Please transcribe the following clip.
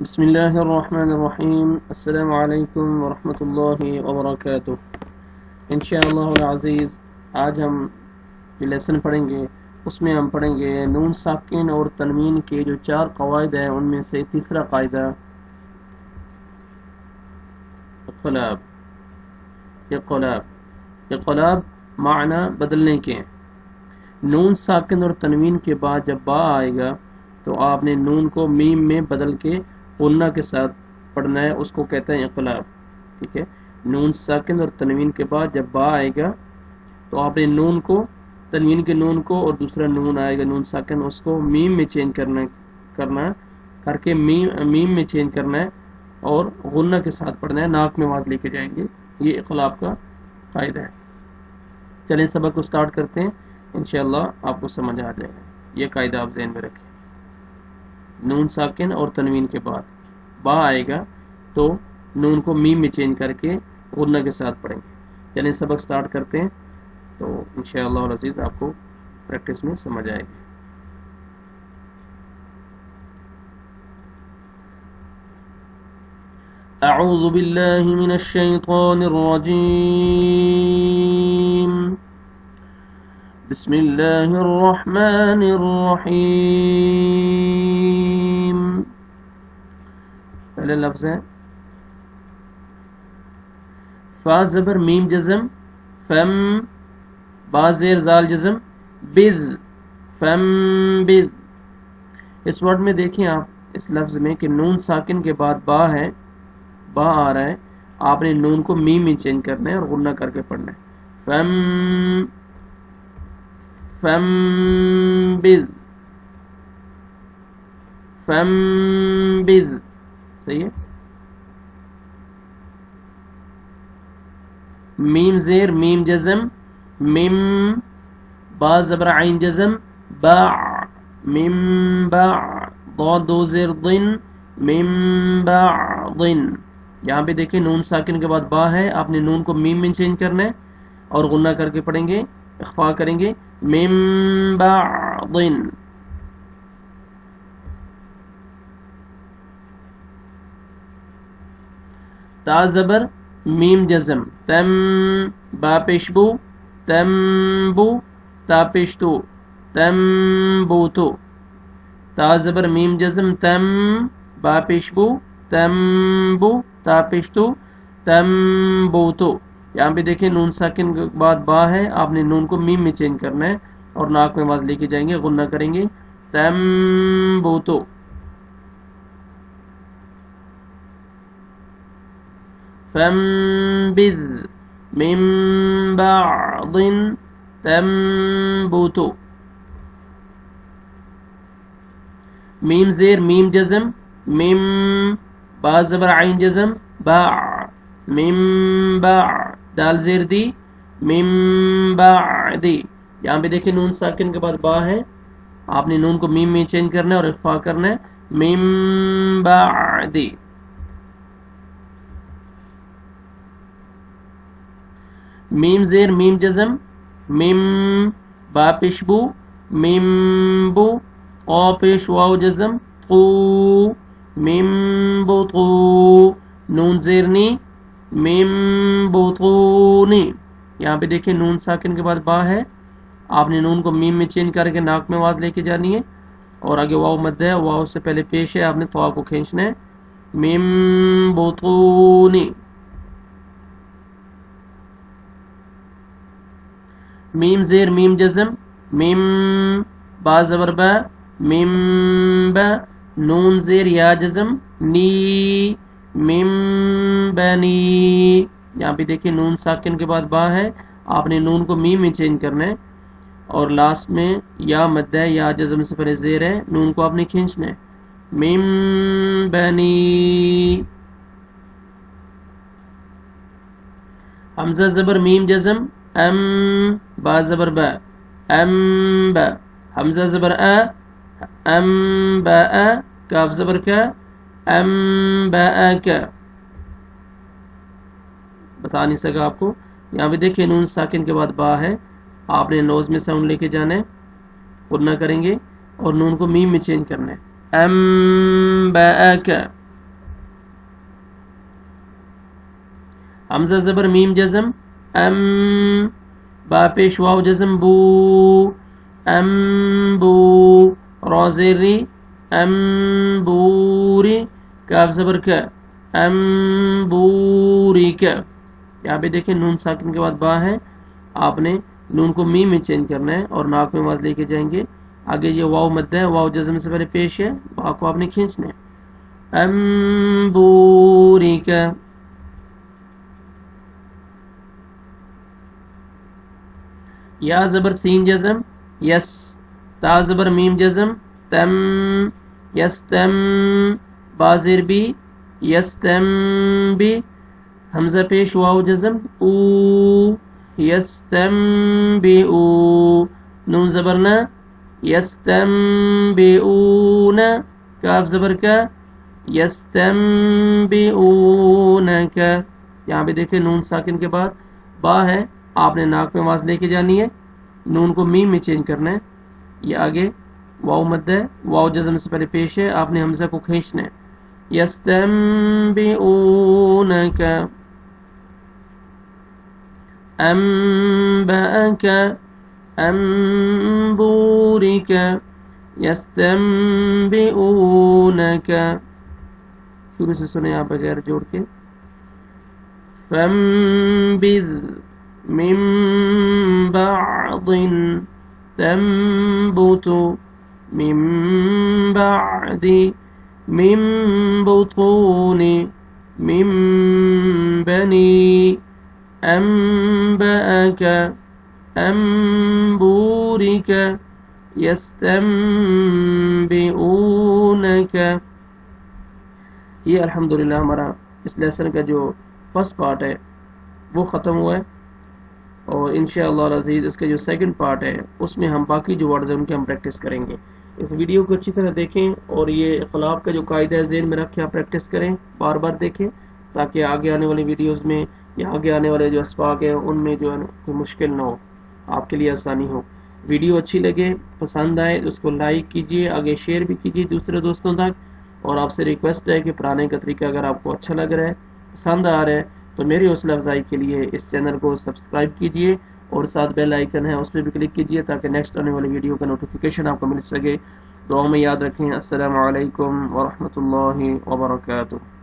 बिस्मिल्लाहिर्रहमानिर्रहीम। अस्सलामु अलैकुम वरहमतुल्लाहि वबरकातुह। इंशाअल्लाह अज़ीज़ आज हम जो लेसन पढ़ेंगे उसमें हम पढ़ेंगे नून साकिन और तनवीन के जो 4 क़वाइद हैं उनमें से तीसरा कायदा इक़लाब। इक़लाब माना बदलने के। नून साकिन और तनवीन के बाद जब बा आएगा तो आपने नून को मीम में बदल के गुन्ना के साथ पढ़ना है, उसको कहते हैं इक़लाब। ठीक है, नून साकिन और तनवीन के बाद जब बा आएगा तो आपने नून को, तनवीन के नून को और दूसरा नून आएगा नून साकिन, उसको मीम में चेंज करके मीम में चेंज करना है और गुन्ना के साथ पढ़ना है, नाक में आवाज़ लेके जाएंगे। ये इक़लाब का कायदा है। चलें सबक को स्टार्ट करते हैं, इंशाअल्लाह आपको समझ आ जाएगा। ये कायदा आप ज़हन में रखें। नून साकिन और तनवीन के बाद बा आएगा तो नून को मीम में चेंज करके गुन्ना के साथ पढ़ेंगे। चलिए सबक स्टार्ट करते हैं तो इंशाअल्लाह अज़ीज़ आपको प्रैक्टिस में समझ आएगी। अऊज़ु बिल्लाहि मिनश शैतानिर रजीम। बिस्मिल्लाहिर्रहमानिर्रहीम। पहले लफ्ज़ है फा ज़बर मीम जज़म फम, बा ज़ेर ज़ाल जज़म बिद, फम बिद। इस वर्ड में देखें आप इस लफ्ज़ में कि नून साकिन के बाद बा है, बा आ रहा है, आपने नून को मीम में चेंज करना है और गुन्ना करके पढ़ना है। फम फम बिद, फम बिद। सही है। मीम ज़ेर मीम जज़म मिम, बा ज़बर आइन जज़म बा, मिम बा, दो ज़ेर दिन मिम बा दिन। यहाँ पे देखिए नून साकिन के बाद बा है, आपने नून को मीम में चेंज करना है और गुन्ना करके पढ़ेंगे, इख्फा करेंगे मिम बादिन। ता ज़बर मीम जज़म तम, बा पेशबू तम्बू, ता पेशतू तम्बूतू। ता ज़बर मीम जज़म तम, बा पेशबू तम्बू, ता पेशतू तम्बूतू। यहाँ पे देखिए नून साकिन के बाद बा है, आपने नून को मीम में चेंज करना है और नाक में आवाज़ लेके जाएंगे, गुन्ना करेंगे तम्बूतू। फम्बिद मिन बादिन तम्बूतू। मीम ज़ेर मीम जज़म मिम, बा ज़बर आइन जज़म बा, मिम बा, दाल ज़ेर दी मिम बादी। यहाँ पे देखिए नून साकिन के बाद बा है, आपने नून को मीम में चेंज करना है और इख्फा करना है मिम बादी। मीम ज़ेर मीम जज़म मिम, बा पेशबू मिम बू, क़ा पेश वाव जज़म तू, मिम बुतू, नून ज़ेर नी मिम बुतूनी। यहाँ पे देखिए नून साकिन के बाद बा है, आपने नून को मीम में चेंज करके नाक में आवाज़ लेके जानी है और आगे वाव मद है, वाव से पहले पेश है, आपने तवा को खींचना है मिम बुतूनी। मीम ज़ेर मीम जज़म मिम, बा ज़बर बा मिम बा, नून ज़ेर या जज़म नी मिम बनी। यहाँ पे देखिए नून साकिन के बाद बा है, आपने नून को मीम में चेंज करना है और लास्ट में या मद है, या जज़म से पहले ज़ेर है, नून को आपने खींचना है मिम बनी। हमज़ा ज़बर मीम जज़म अम, बा ज़बर बा अम बा, हमज़ा ज़बर अ अम बा अ, काफ ज़बर का अम बा का। बता नहीं सका आपको। यहाँ पे देखिए नून साकिन के बाद बा है, आपने नोज में साउंड लेके जाना है, गुन्ना करेंगे और नून को मीम में चेंज करना है। अम्बअक हमजा ज़बर मीम जज़म अम, बा पेश वाव जज़म बू, अम्बू, रा ज़ेर री अम्बूरी, काफ ज़बर का अम्बूरी का। यहाँ पे देखें नून साकिन के बाद बा है, आपने नून को मीम में चेंज करना है और नाक में आवाज लेके जाएंगे। आगे ये वाव मद्दा है, वाव जज़म से पहले पेश है, बा को आपने खींचना है। अम्बूरी का। या ज़बर सीन जज़म यस, ता ज़बर मीम जज़म तम, यस्तम, बा ज़ेर बी यस्तम बी, हमजा पेश वाव जज़म ऊ, यस्तम बी ऊ, नून ज़बर ना यस्तम बी ऊ ना, काफ ज़बर का यस्तम बी ऊ न का। यहाँ पे देखें नून साकिन के बाद बा है, आपने नाक में आवाज लेके जानी है, नून को मीम में चेंज करना है। ये आगे वाव मद्दा है, वाव जज़म से पहले पेश है, आपने हमजा को खींचना है। यस्तंबिऊनक अंबअक अंबूरिक यस्तंबिऊनक। शुरू से सुने आप बगैर जोड़ के। फंबिद मिन बअदिन तंबुतु मिन बअदि मिन बुतूनि मिन बनी अंबअक अंबूरिक यस्तंबिऊनक। ये अल्हम्दुलिल्लाह हमारा इस लेसन का जो फर्स्ट पार्ट है वो ख़त्म हुआ है और इंशाअल्लाह अज़ीज़ इसका जो सेकंड पार्ट है उसमें हम बाकी जो वर्ड्स हैं उनकी हम प्रैक्टिस करेंगे। इस वीडियो को अच्छी तरह देखें और ये इख़्लाब का जो कायदा है ज़हन में रख के आप प्रैक्टिस करें, बार बार देखें, ताकि आगे आने वाली वीडियोज़ में या आगे आने वाले जो अस्बाक हैं उनमें जो है कोई मुश्किल ना हो, आपके लिए आसानी हो। वीडियो अच्छी लगे, पसंद आए तो उसको लाइक कीजिए, आगे शेयर भी कीजिए दूसरे दोस्तों तक। और आपसे रिक्वेस्ट है कि पढ़ाने का तरीका अगर आपको अच्छा लग रहा है, पसंद आ रहा है, तो मेरी हौसला अफजाई के लिए इस चैनल को सब्सक्राइब कीजिए और साथ बेल आइकन है उस पर भी क्लिक कीजिए ताकि नेक्स्ट आने वाली वीडियो का नोटिफिकेशन आपको मिल सके। दुआ में याद रखें। अस्सलामु अलैकुम व रहमतुल्लाहि व बरकातुहू।